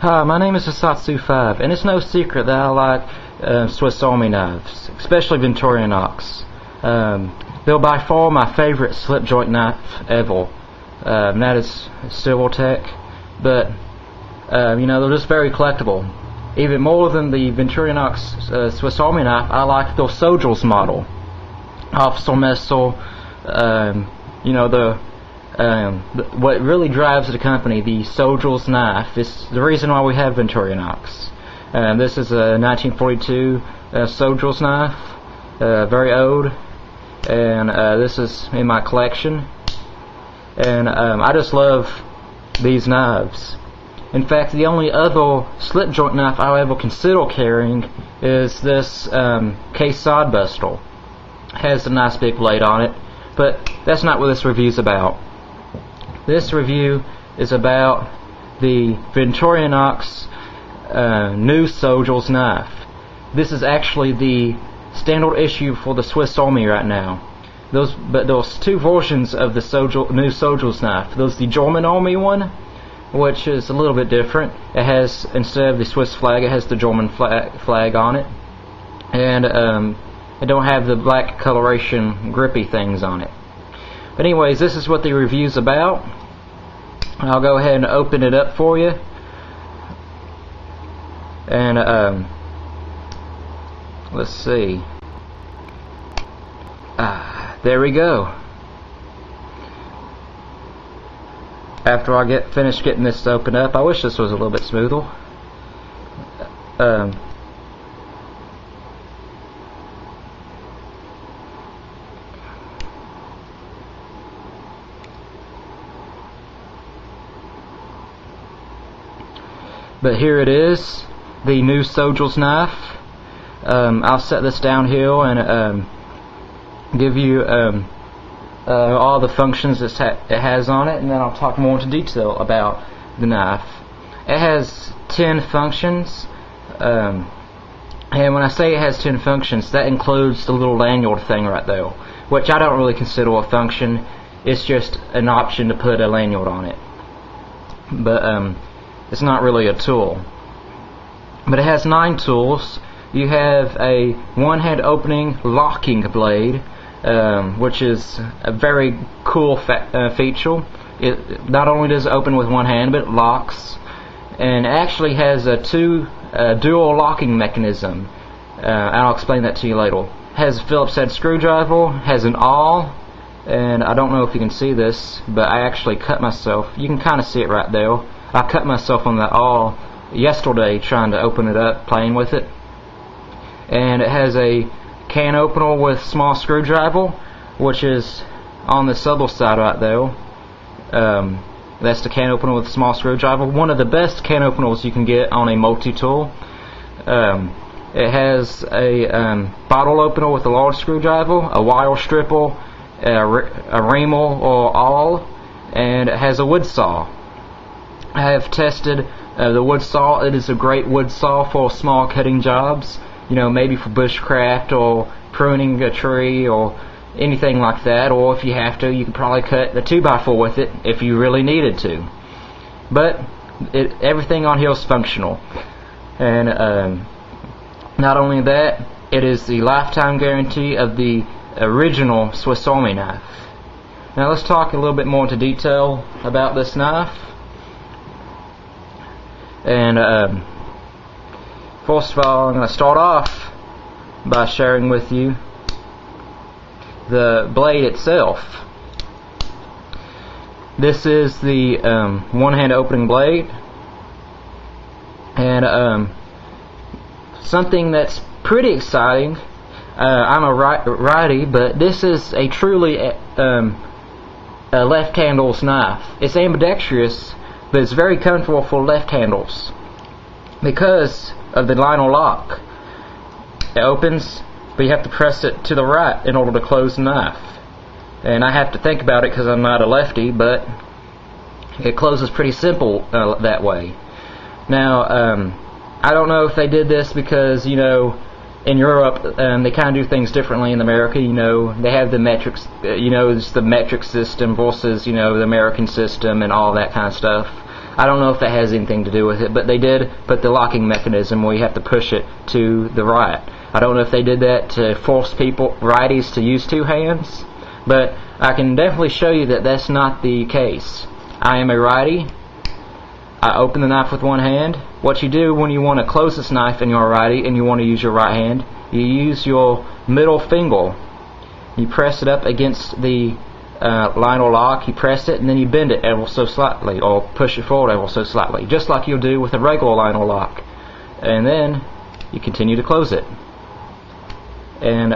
Hi, my name is Asatsu5, and it's no secret that I like Swiss Army knives, especially victorinox. They're by far my favorite slip joint knife ever. That is Silvertech, but they're just very collectible. Even more than the victorinox Swiss Army knife, I like the Soldier's model. Officer Missile, what really drives the company, the Soldier's knife, is the reason why we have victorinox. This is a 1942 Soldier's knife, very old, and this is in my collection. And I just love these knives. In fact, the only other slip joint knife I'll ever consider carrying is this case sodbuster. It has a nice big blade on it, but that's not what this review's about. This review is about the victorinox new Soldier's knife. This is actually the standard issue for the Swiss Army right now. There's two versions of the new Soldier's knife. There's the German Army one, which is a little bit different. It has, instead of the Swiss flag, it has the German flag on it, and it don't have the black coloration grippy things on it. But anyways, this is what the review's about. I'll go ahead and open it up for you. And let's see. There we go. After I finish getting this opened up, I wish this was a little bit smoother. But here it is, the new Soldier's knife. I'll set this down here and give you all the functions it has on it, and then I'll talk more into detail about the knife. It has 10 functions, and when I say it has 10 functions, that includes the little lanyard thing right there, which I don't really consider a function. It's just an option to put a lanyard on it, but it's not really a tool. But it has 9 tools. You have a one-hand opening locking blade, which is a very cool feature. It not only does it open with one hand, but it locks, and it actually has a dual locking mechanism. I'll explain that to you later. It has a Phillips head screwdriver, has an awl, and I don't know if you can see this, but I actually cut myself. You can kind of see it right there. I cut myself on the awl yesterday trying to open it up, playing with it. And it has a can opener with small screwdriver, which is on this other side right there. That's the can opener with small screwdriver. One of the best can openers you can get on a multi-tool. It has a bottle opener with a large screwdriver, a wire stripper, a reamer or awl, and it has a wood saw. I have tested the wood saw. It is a great wood saw for small cutting jobs, maybe for bushcraft or pruning a tree or anything like that, or if you have to, you can probably cut the 2x4 with it if you really needed to. But everything on here is functional. And not only that, it is the lifetime guarantee of the original Swiss Army knife. Now let's talk a little bit more into detail about this knife. And first of all, I'm going to start off by sharing with you the blade itself. This is the one-hand opening blade, and something that's pretty exciting. I'm a righty, but this is a truly a left-handles knife. It's ambidextrous, but it's very comfortable for left-handles because of the liner lock. It opens, but you have to press it to the right in order to close the knife. And I have to think about it because I'm not a lefty, but it closes pretty simple that way. Now, I don't know if they did this because, in Europe, they kind of do things differently. In America, they have the metrics, it's the metric system versus, the American system and all that kind of stuff. I don't know if that has anything to do with it, but they did put the locking mechanism where you have to push it to the right. I don't know if they did that to force righties to use two hands, but I can definitely show you that that's not the case. I am a righty. I open the knife with one hand. What you do when you want to close this knife and you're a righty and you want to use your right hand, you use your middle finger. You press it up against the lionel lock, you press it, and then you bend it ever so slightly, or push it forward ever so slightly, just like you'll do with a regular lionel lock. And then you continue to close it. And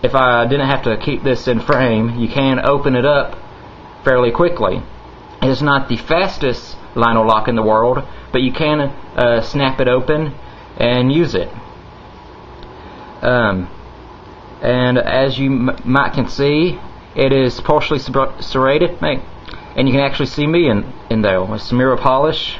if I didn't have to keep this in frame, you can open it up fairly quickly. It's not the fastest lionel lock in the world, but you can snap it open and use it. And as you might can see, it is partially serrated, and you can actually see me in there. It's mirror polish,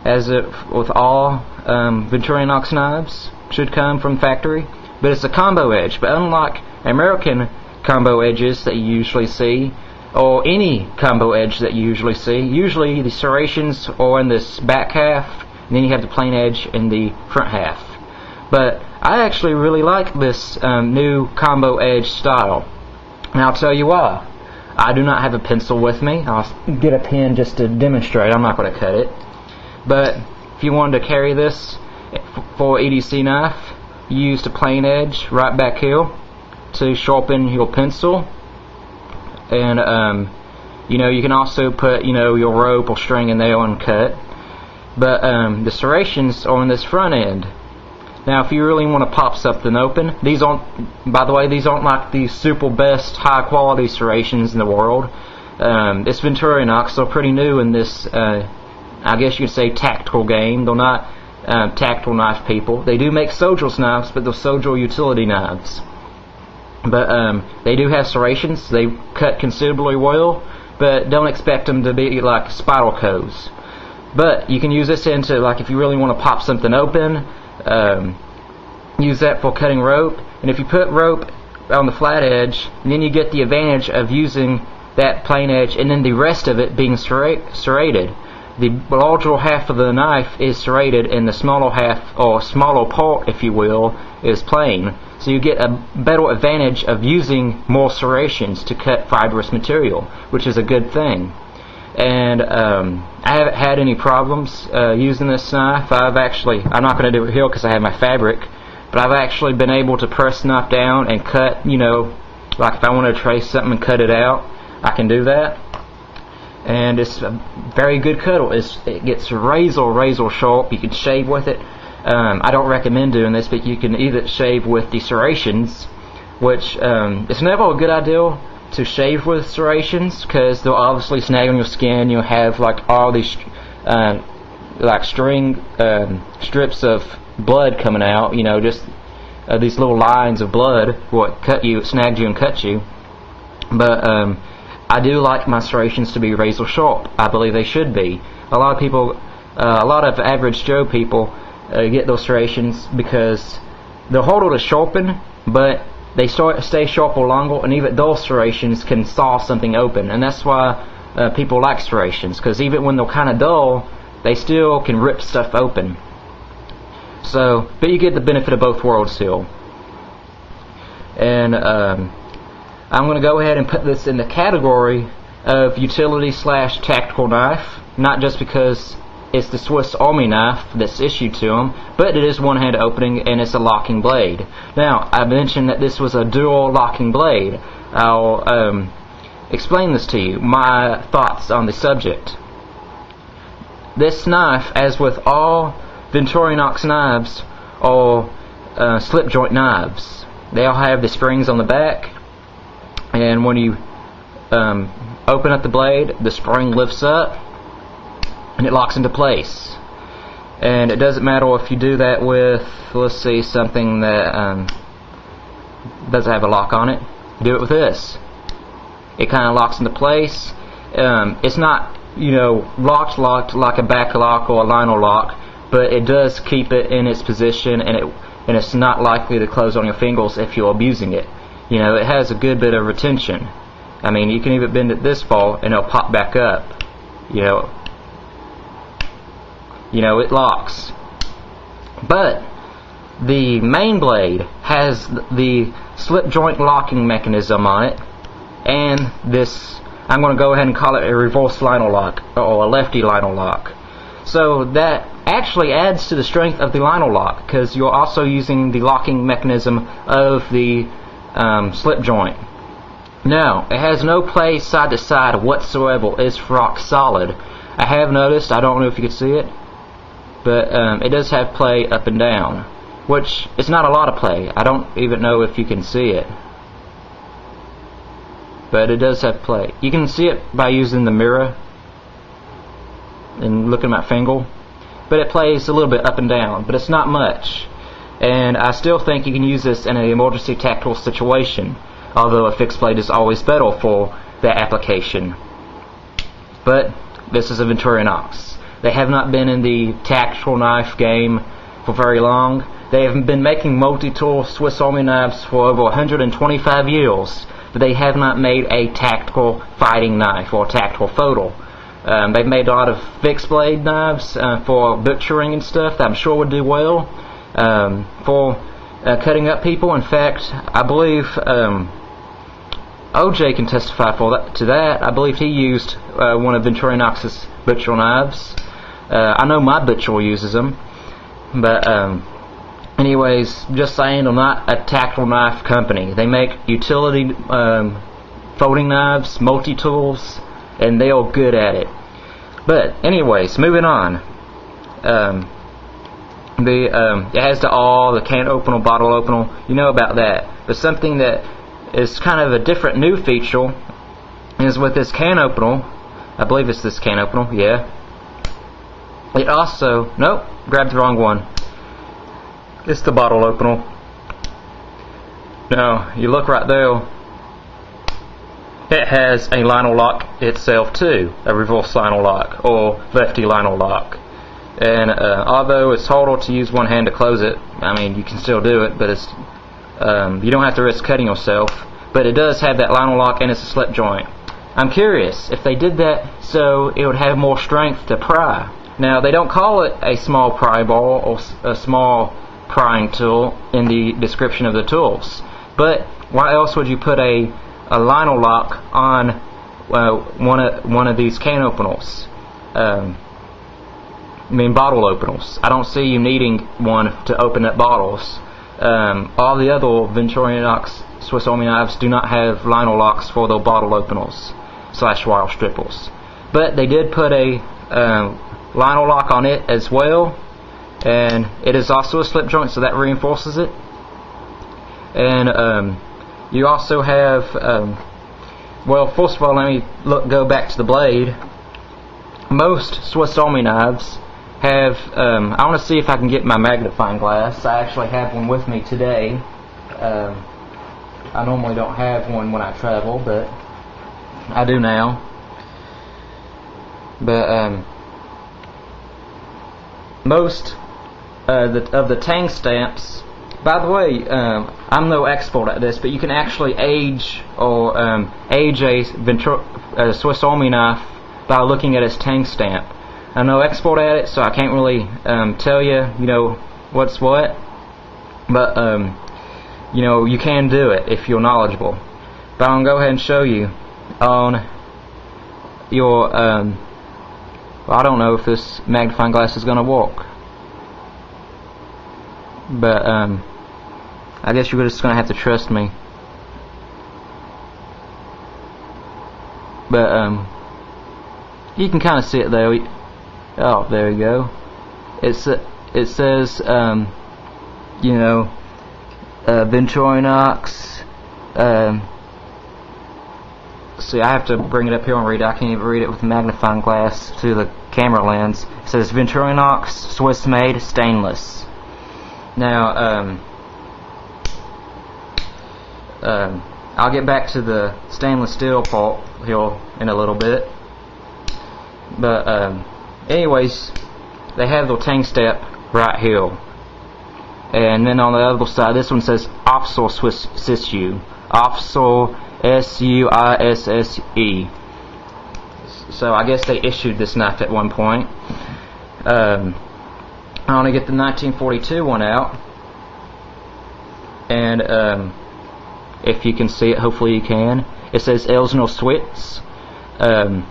as it with all victorinox knives should come from factory. But it's a combo edge. But unlike American combo edges that you usually see, or any combo edge that you usually see, usually the serrations are in this back half, and then you have the plain edge in the front half. But I actually really like this new combo edge style. And I'll tell you why. I do not have a pencil with me. I'll get a pen just to demonstrate. I'm not going to cut it. But if you wanted to carry this for EDC knife, you use the plain edge right back here to sharpen your pencil. And you can also put your rope or string in there and cut. But the serrations are on this front end. Now, if you really want to pop something open, these aren't, by the way, these aren't like the super best high quality serrations in the world. It's victorinox. They're pretty new in this, I guess you could say, tactical game. They're not tactical knife people. They do make soldier's knives, but they're soldier utility knives. But they do have serrations. They cut considerably well, but don't expect them to be like Spyderco's. But you can use this into, like, if you really want to pop something open. Use that for cutting rope, and if you put rope on the flat edge, then you get the advantage of using that plain edge and then the rest of it being serrated. The larger half of the knife is serrated and the smaller half, or smaller part if you will, is plain. So you get a better advantage of using more serrations to cut fibrous material, which is a good thing. And I haven't had any problems using this knife. I'm not going to do it here because I have my fabric, but I've actually been able to press the knife down and cut, like if I want to trace something and cut it out, I can do that. And it's a very good cut. It gets razor sharp. You can shave with it. I don't recommend doing this, but you can either shave with the serrations, which it's never a good idea to shave with serrations because they'll obviously snag on your skin. You'll have like all these like strips of blood coming out, just these little lines of blood what snagged you and cut you. But I do like my serrations to be razor sharp. I believe they should be. A lot of average Joe people get those serrations because they're harder to sharpen, but they stay sharper longer, and even those serrations can saw something open, and that's why people like serrations, because even when they're kind of dull, they still can rip stuff open. So, but you get the benefit of both worlds here. And I'm going to go ahead and put this in the category of utility / tactical knife, not just because it's the Swiss Army knife that's issued to them, but it is one-hand opening and it's a locking blade. Now, I mentioned that this was a dual locking blade. I'll explain this to you, my thoughts on the subject. This knife, as with all victorinox knives, are slip joint knives. They all have the springs on the back, and when you open up the blade, the spring lifts up and it locks into place. And it doesn't matter if you do that with, let's see, something that doesn't have a lock on it. Do it with this. It kind of locks into place. It's not, locked like a back lock or a lionel lock, but it does keep it in its position, and it's not likely to close on your fingers if you're abusing it. It has a good bit of retention. I mean, you can even bend it this far and it'll pop back up. you know, it locks. But the main blade has the slip joint locking mechanism on it, and this, I'm going to go ahead and call it a reverse lino lock, or a lefty lino lock. So that actually adds to the strength of the lino lock, because you're also using the locking mechanism of the slip joint. Now, it has no play side to side whatsoever. It's rock solid. I have noticed, I don't know if you can see it, but it does have play up and down, which is not a lot of play. I don't even know if you can see it, but it does have play. You can see it by using the mirror and looking at my finger, but it plays a little bit up and down, but it's not much. And I still think you can use this in an emergency tactical situation, although a fixed blade is always better for that application. But this is a victorinox. They have not been in the tactical knife game for very long. They have been making multi-tool Swiss Army knives for over 125 years, but they have not made a tactical fighting knife or tactical photo. They've made a lot of fixed blade knives for butchering and stuff that I'm sure would do well for cutting up people. In fact, I believe OJ can testify to that. I believe he used one of Victorinox's butcher knives. I know my butcher uses them, but anyways, just saying, they're not a tactical knife company. They make utility folding knives, multi-tools, and they are good at it. But anyways, moving on. It has the can opener, bottle opener. You know about that. But something that is kind of a different new feature is with this can opener. I believe it's this can opener. Yeah. It also, nope, grabbed the wrong one. It's the bottle opener. Now, you look right there. It has a lino lock itself too, a reverse lino lock or lefty lino lock. And although it's harder to use one hand to close it, I mean, you can still do it, but it's you don't have to risk cutting yourself. But it does have that lino lock, and it's a slip joint. I'm curious if they did that so it would have more strength to pry. Now, they don't call it a small pry bar or a small prying tool in the description of the tools. But why else would you put a lino lock on one of these can openers? Bottle openers. I don't see you needing one to open up bottles. All the other Victorinox Swiss Army knives do not have lino locks for their bottle openers / wire strippers. But they did put a lino lock on it as well, and it is also a slip joint, so that reinforces it. And you also have, well, first of all, let me go back to the blade. Most Swiss Army knives have, I want to see if I can get my magnifying glass. I actually have one with me today. I normally don't have one when I travel, but I do now. But most of the tang stamps, by the way, I'm no expert at this, but you can actually age or age a Swiss Army knife by looking at its tang stamp. I'm no expert at it, so I can't really tell you, what's what. But you can do it if you're knowledgeable. But I'm gonna go ahead and show you on your. I don't know if this magnifying glass is gonna work, but I guess you're just gonna have to trust me. But you can kind of see it there. Oh, there you go. It says Victorinox. See, I have to bring it up here and read it. I can't even read it with a magnifying glass through the camera lens. It says Victorinox Swiss made stainless. Now, I'll get back to the stainless steel part here in a little bit. But anyways, they have the tang step right here. And then on the other side, this one says Offshore Swiss Sissu. Offshore S-U-I-S-S-E. So I guess they issued this knife at one point. I want to get the 1942 one out, and if you can see it, hopefully you can. It says Ibach-Schwyz, and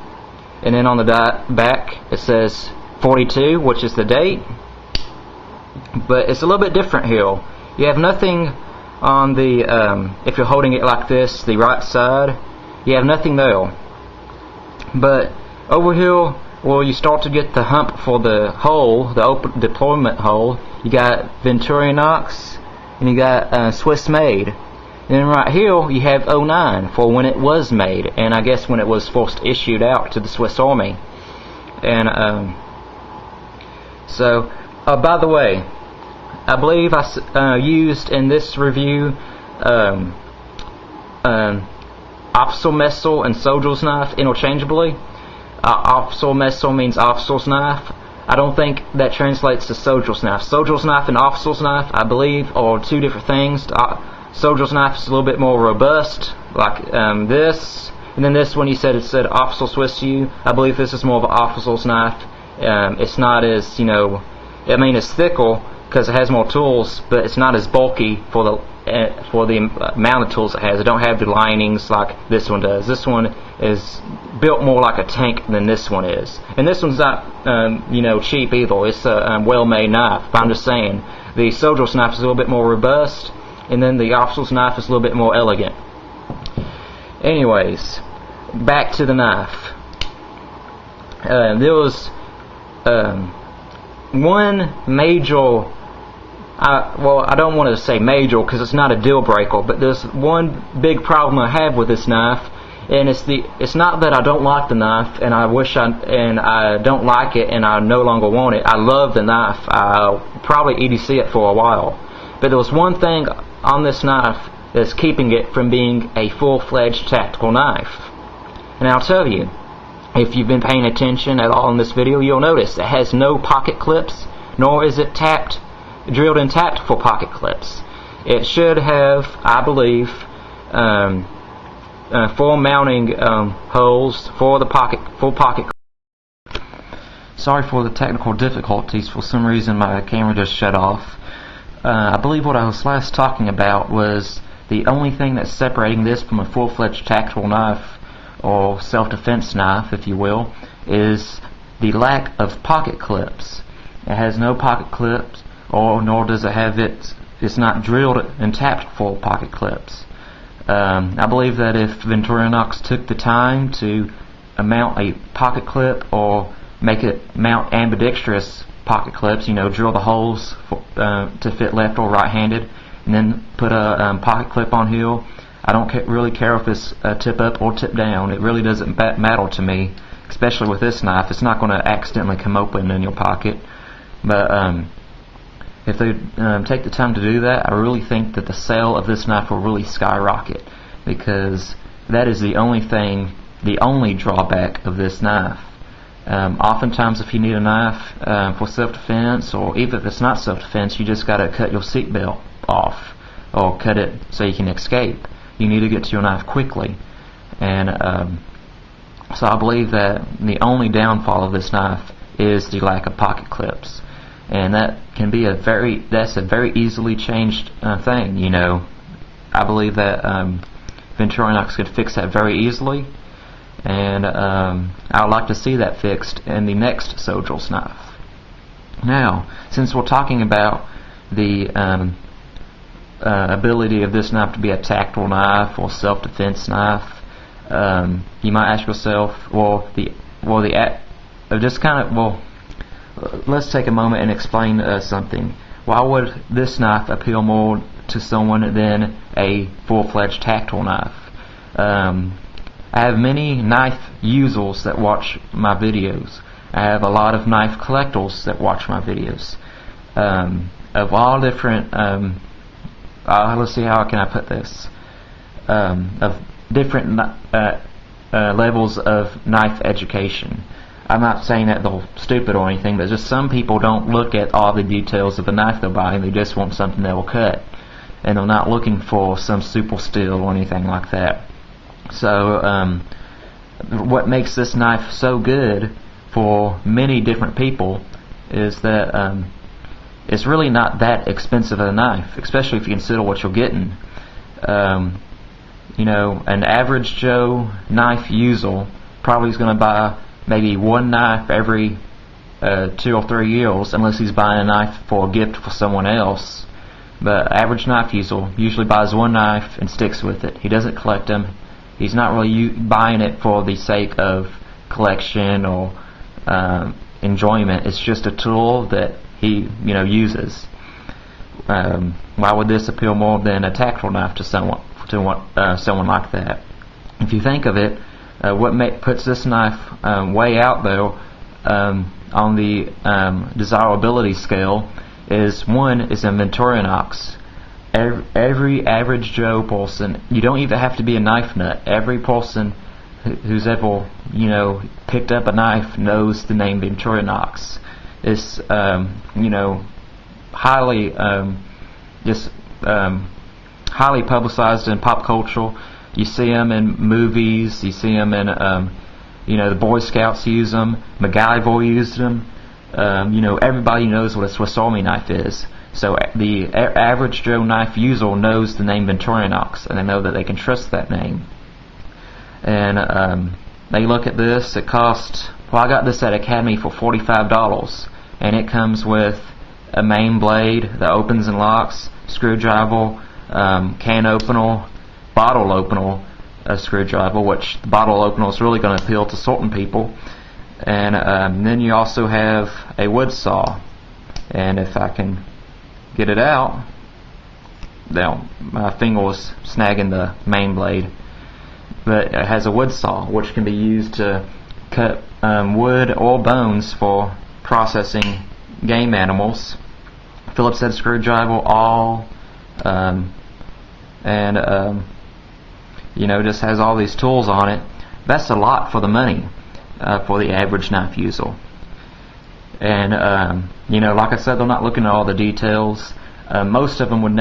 then on the back it says 42, which is the date. But it's a little bit different here. You have nothing on the, if you're holding it like this, the right side, you have nothing there. But over here, where you start to get the hump for the hole, the open deployment hole, you got victorinox, and you got Swiss made. And then right here, you have 09 for when it was made, and I guess when it was first issued out to the Swiss Army. And so, by the way, I believe I used in this review officer missile and soldier's knife interchangeably. Officer missile means officer's knife. I don't think that translates to soldier's knife. Soldier's knife and officer's knife, I believe, are two different things. Soldier's knife is a little bit more robust, like this. And then this one, you said it said officer Swiss U. I believe this is more of an officer's knife. It's not as, I mean, it's thicker because it has more tools, but it's not as bulky for the amount of tools it has. It don't have the linings like this one does. This one is built more like a tank than this one is. And this one's not, cheap either. It's a well-made knife. But I'm just saying, the soldier's knife is a little bit more robust, and then the officer's knife is a little bit more elegant. Anyways, back to the knife. There was one major, I don't want to say major because it's not a deal breaker, but there's one big problem I have with this knife, and it's not that I don't like the knife and I don't like it and I no longer want it. I love the knife. I'll probably EDC it for a while, but there was one thing on this knife that's keeping it from being a full-fledged tactical knife. And I'll tell you, if you've been paying attention at all in this video, you'll notice it has no pocket clips, nor is it drilled and tapped for pocket clips. It should have, I believe, full mounting holes for the full pocket. Sorry for the technical difficulties. For some reason, my camera just shut off. I believe what I was last talking about was the only thing that's separating this from a full-fledged tactical knife, or self-defense knife, if you will, is the lack of pocket clips. It has no pocket clips, nor does it have it's not drilled and tapped for pocket clips. I believe that if victorinox took the time to mount a pocket clip or make it mount ambidextrous pocket clips, drill the holes to fit left or right-handed, and then put a pocket clip on here, I don't really care if it's tip up or tip down. It really doesn't matter to me, especially with this knife. It's not going to accidentally come open in your pocket. But if they take the time to do that, I really think that the sale of this knife will really skyrocket, because that is the only drawback of this knife. Oftentimes, if you need a knife for self-defense, or even if it's not self-defense, you just got to cut your seatbelt off or cut it so you can escape. You need to get to your knife quickly, and so I believe that the only downfall of this knife is the lack of pocket clips, and that can be that's a very easily changed thing. I believe that victorinox could fix that very easily, and I would like to see that fixed in the next soldier's knife. Now, since we're talking about the ability of this knife to be a tactical knife or self-defense knife, you might ask yourself, let's take a moment and explain something. Why would this knife appeal more to someone than a full-fledged tactical knife? I have many knife users that watch my videos. I have a lot of knife collectors that watch my videos, of all different let's see, how can I put this, of different levels of knife education. I'm not saying that they're stupid or anything, but just some people don't look at all the details of a knife they're buying. They just want something that will cut, and they're not looking for some super steel or anything like that. So what makes this knife so good for many different people is that it's really not that expensive a knife, especially if you consider what you're getting. You know, an average Joe knife user probably is going to buy maybe one knife every 2 or 3 years, unless he's buying a knife for a gift for someone else. But average knife user usually buys one knife and sticks with it. He doesn't collect them. He's not really buying it for the sake of collection or enjoyment. It's just a tool that he, you know, uses. Why would this appeal more than a tactile knife to someone like that? If you think of it, what puts this knife way out though on the desirability scale is, one, is a victorinox. Every average Joe person, you don't even have to be a knife nut. Every person who's ever, you know, picked up a knife knows the name victorinox. It's you know, highly highly publicized in pop culture. You see them in movies. You see them in you know, the Boy Scouts use them. MacGyver used them. You know, everybody knows what a Swiss Army knife is. So the average Joe knife user knows the name victorinox, and they know that they can trust that name. And they look at this. It cost, well, I got this at Academy for $45, and it comes with a main blade that opens and locks, screwdriver, can opener, bottle opener, a screwdriver, which the bottle opener is really going to appeal to certain people. And then you also have a wood saw. And if I can get it out, now my finger was snagging the main blade, but it has a wood saw, which can be used to cut wood or bones for processing game animals. Phillips head screwdriver, awl, you know, just has all these tools on it. That's a lot for the money for the average knife user. And you know, like I said, they're not looking at all the details. Most of them would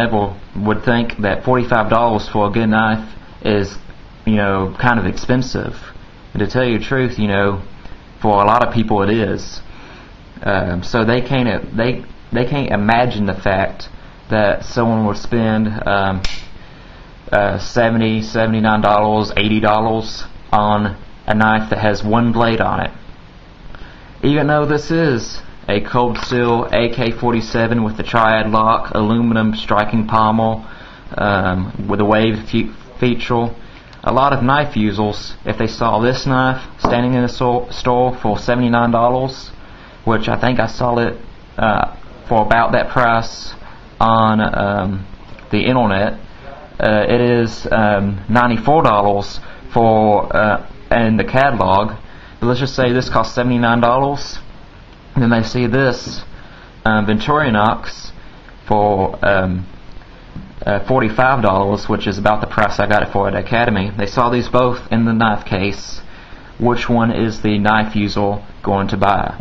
think that $45 for a good knife is, you know, kind of expensive. And to tell you the truth, you know, for a lot of people it is. So they can't imagine the fact that someone would spend $70, $79, $80 on a knife that has one blade on it. Even though this is a cold steel AK-47 with the triad lock, aluminum striking pommel, with a wave feature, a lot of knife users, if they saw this knife standing in a store for $79, which I think I saw it for about that price on the internet, it is $94 for in the catalog. But let's just say this costs $79. And then they see this victorinox for $45, which is about the price I got it for at Academy. They saw these both in the knife case. Which one is the knife user going to buy?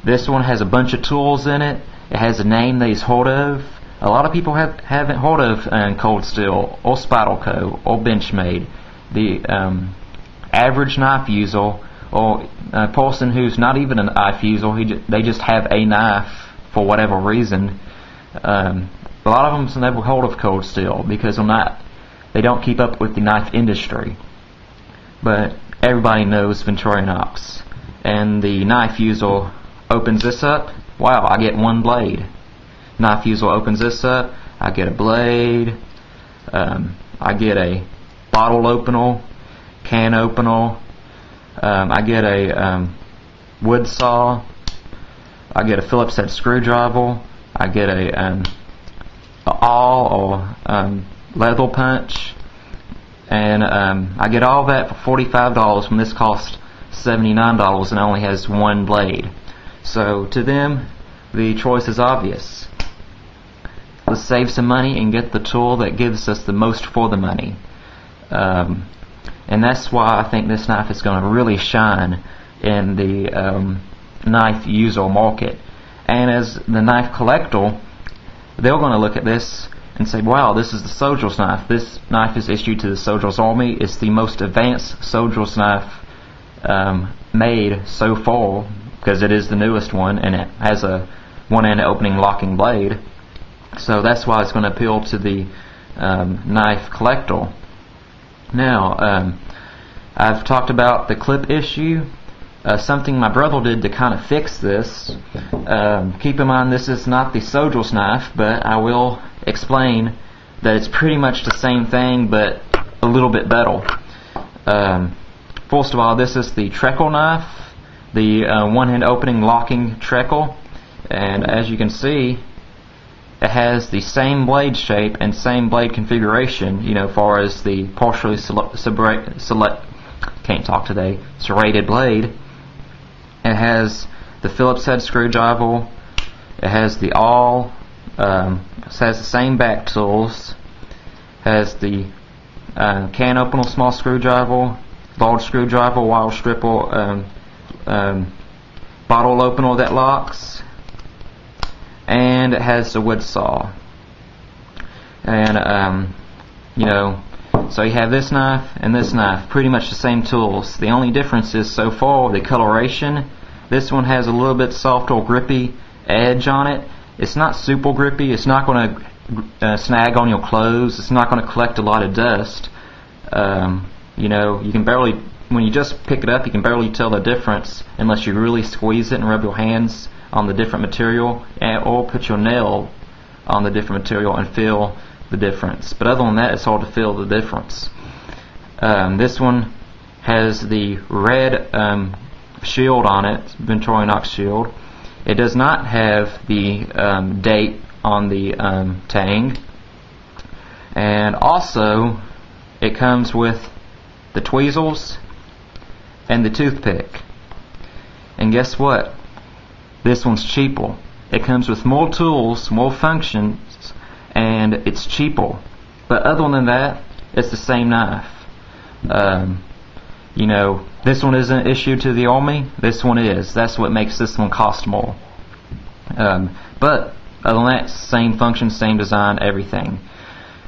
This one has a bunch of tools in it. It has a name that he's heard of. A lot of people haven't heard of Cold Steel or Spyderco or Benchmade. The average knife user, or a person who's not even a knife user, they just have a knife for whatever reason. A lot of them's never heard of Cold Steel because they don't keep up with the knife industry. But everybody knows victorinox. And the knife user opens this up. Wow, I get one blade. Knife user opens this up. I get a blade. I get a bottle opener, can opener. I get a wood saw. I get a Phillips head screwdriver. I get a awl or leather punch, and I get all that for $45 when this costs $79 and only has one blade. So to them, the choice is obvious. Let's save some money and get the tool that gives us the most for the money. And that's why I think this knife is going to really shine in the knife user market. And as the knife collector, they're going to look at this and say, wow, this is the soldier's knife. This knife is issued to the soldier's army. It's the most advanced soldier's knife made so far because it is the newest one and it has a one-hand opening locking blade. So that's why it's going to appeal to the knife collector. Now, I've talked about the clip issue. Something my brother did to kind of fix this. Keep in mind this is not the soldier's knife, but I will explain that it's pretty much the same thing, but a little bit better. First of all, this is the treacle knife, the one-hand opening locking treacle, and as you can see, it has the same blade shape and same blade configuration, far as the partially serrated blade. It has the Phillips head screwdriver. It has the awl. It has the same back tools. Has the can opener, small screwdriver, large screwdriver, wire stripper, bottle opener that locks, and it has the wood saw. And so you have this knife and this knife, pretty much the same tools. The only difference is so far the coloration. This one has a little bit softer, grippy edge on it. It's not super grippy. It's not going to snag on your clothes. It's not going to collect a lot of dust. You can barely, when you just pick it up, you can barely tell the difference unless you really squeeze it and rub your hands on the different material, or put your nail on the different material and feel the difference. But other than that, it's hard to feel the difference. This one has the red shield on it, victorinox shield. It does not have the date on the tang, and also it comes with the tweezers and the toothpick. And guess what? This one's cheaper. It comes with more tools, more functions, and it's cheaper. But other than that, it's the same knife. This one isn't issued to the Army. This one is. That's what makes this one cost more. But other than that, same function, same design, everything.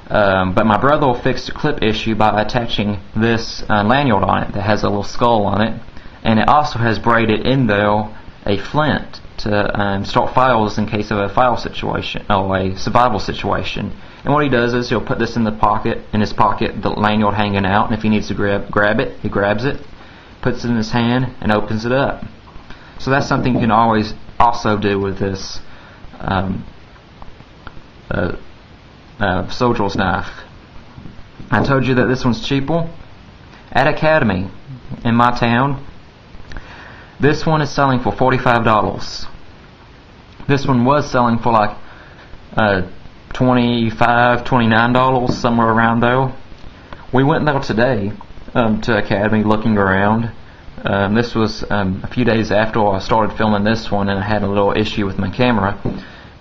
But my brother will fix the clip issue by attaching this lanyard on it that has a little skull on it, and it also has braided in there a flint to start fires in case of a fire situation or a survival situation. And what he does is he'll put this in his pocket, the lanyard hanging out, and if he needs to grab it, he grabs it, puts it in his hand, and opens it up. So that's something you can always also do with this soldier's knife. I told you that this one's cheaper. At Academy in my town, this one is selling for $45. This one was selling for like $25, $29, somewhere around there. We went there today to Academy looking around. This was a few days after I started filming this one, and I had a little issue with my camera.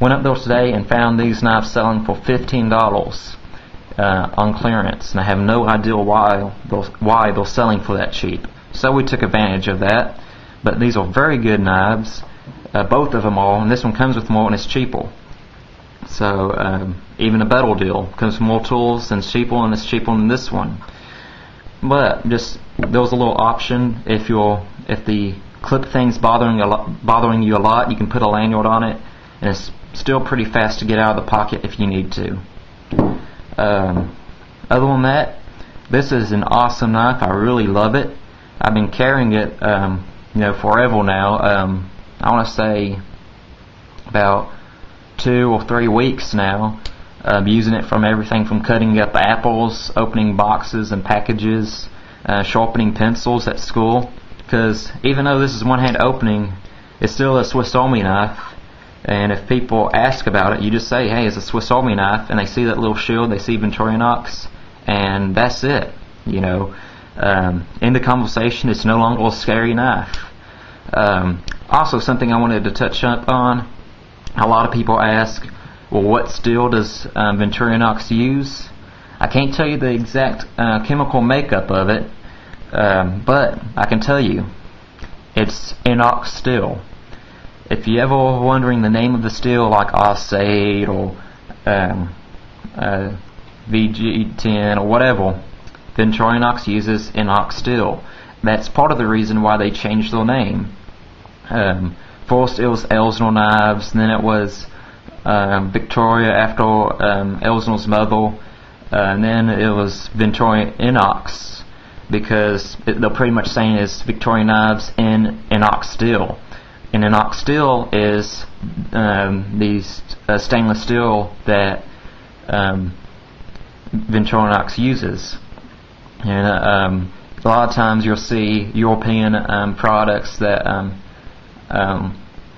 Went up there today and found these knives selling for $15 on clearance, and I have no idea why they're selling for that cheap. So we took advantage of that. But these are very good knives. Both of them are, and this one comes with more and it's cheaper. So even a better deal. Comes with more tools and it's cheaper than this one. But just there was a little option. If the clip thing's bothering you a lot, you can put a lanyard on it, and it's still pretty fast to get out of the pocket if you need to. Other than that, this is an awesome knife. I really love it. I've been carrying it forever now. I want to say about 2 or 3 weeks now. Using it from everything from cutting up apples, opening boxes and packages, sharpening pencils at school. Because even though this is one-hand opening, it's still a Swiss Army knife. And if people ask about it, you just say, hey, it's a Swiss Army knife, and they see that little shield, they see victorinox, and that's it. In the conversation, it's no longer a scary knife. Also, something I wanted to touch up on, a lot of people ask, well, what steel does victorinox use? I can't tell you the exact chemical makeup of it, but I can tell you, it's inox steel. If you ever wondering the name of the steel, like Osade or VG10 or whatever, victorinox uses inox steel. That's part of the reason why they changed their name. First it was Elsnor knives, and then it was Victoria after Elsnor's mother, and then it was victorinox, because they're pretty much saying it's Victorian knives in inox steel. And inox steel is these stainless steel that victorinox uses. And a lot of times you'll see European products that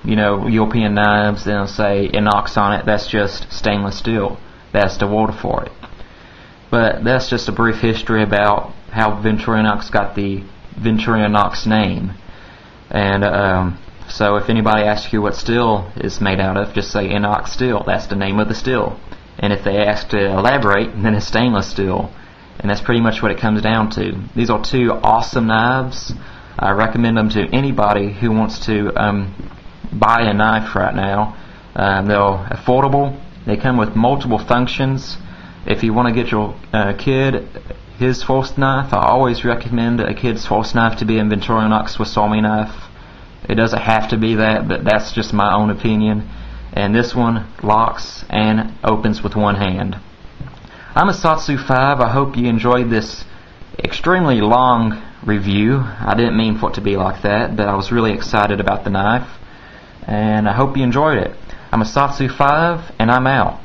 European knives, they'll say inox on it. That's just stainless steel. That's the word for it. But that's just a brief history about how victorinox got the victorinox name. And so if anybody asks you what steel is made out of, just say inox steel. That's the name of the steel. And if they ask to elaborate, then it's stainless steel. And that's pretty much what it comes down to. These are two awesome knives. I recommend them to anybody who wants to buy a knife right now. They're affordable. They come with multiple functions. If you want to get your kid his first knife, I always recommend a kid's first knife to be a victorinox Swiss Army knife. It doesn't have to be that, but that's just my own opinion. And this one locks and opens with one hand. I'm a Satsu 5. I hope you enjoyed this extremely long review. I didn't mean for it to be like that, but I was really excited about the knife, and I hope you enjoyed it. I'm a Satsu 5, and I'm out.